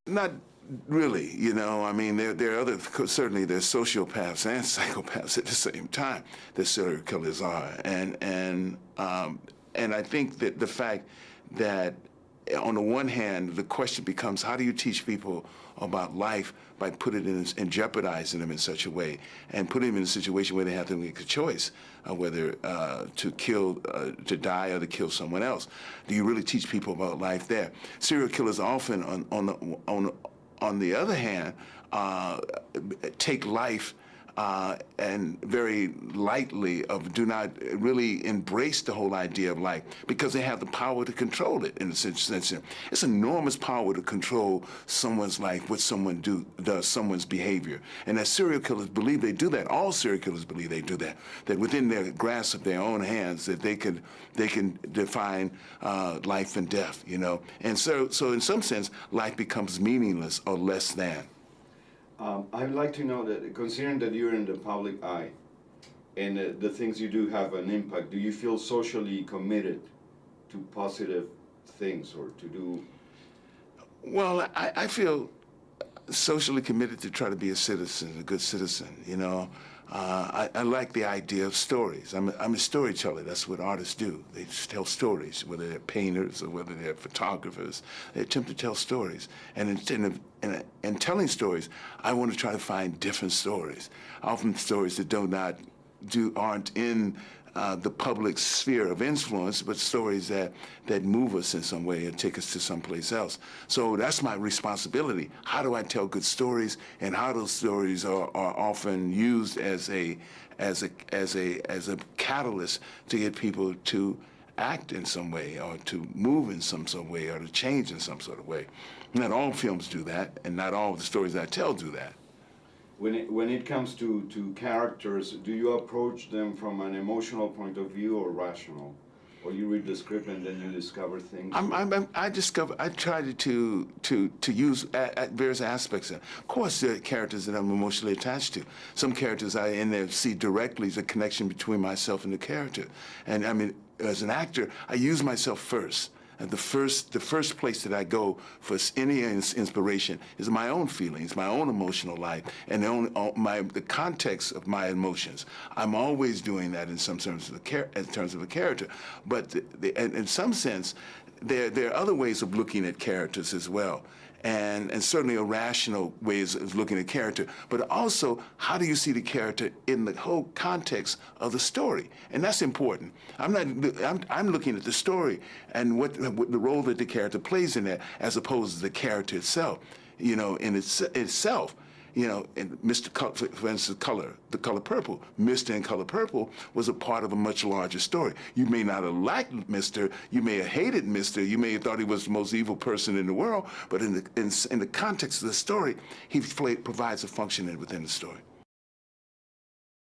Not really, you know. I mean, there are other, certainly there's sociopaths and psychopaths at the same time that serial killers are. And I think that the fact that on the one hand, the question becomes, how do you teach people about life by putting it in and jeopardizing them in such a way and putting them in a situation where they have to make a choice whether to kill, to die or to kill someone else? Do you really teach people about life there? Serial killers often, on the other hand, take life and very lightly do not really embrace the whole idea of life because they have the power to control it in a sense. It's enormous power to control someone's life, what someone does, someone's behavior. And that serial killers believe they do that. All serial killers believe they do that. That within their grasp of their own hands, that they can define life and death, you know. And so in some sense, life becomes meaningless or less than. I'd like to know that, considering that you're in the public eye and the things you do have an impact, do you feel socially committed to positive things or to do? Well, I feel socially committed to try to be a citizen, a good citizen, you know. I like the idea of stories. I'm a storyteller. That's what artists do. They just tell stories, whether they're painters or whether they're photographers. They attempt to tell stories. And in telling stories, I want to try to find different stories, often stories that aren't in the public sphere of influence, but stories that move us in some way and take us to someplace else. So that's my responsibility. How do I tell good stories, and how those stories are often used as a catalyst to get people to act in some way, or to move in some sort of way, or to change in some sort of way. Not all films do that, and not all the stories I tell do that. When it comes to characters, do you approach them from an emotional point of view or rational? Or you read the script and then you discover things? I try to use various aspects. Of course, there are characters that I'm emotionally attached to. Some characters I in there see directly the connection between myself and the character. And I mean, as an actor, I use myself first. And the first place that I go for any inspiration is my own feelings, my own emotional life, and the context of my emotions. I'm always doing that in some terms of the character. But in some sense, there are other ways of looking at characters as well. And certainly rational ways of looking at character, but also how do you see the character in the whole context of the story, and that's important. I'm looking at the story and what the role that the character plays in that, as opposed to the character itself, you know, in itself. You know, and for instance, the color purple. Mr. in Color Purple was a part of a much larger story. You may not have liked Mr. You may have hated Mr. You may have thought he was the most evil person in the world. But in the context of the story, he provides a function within the story.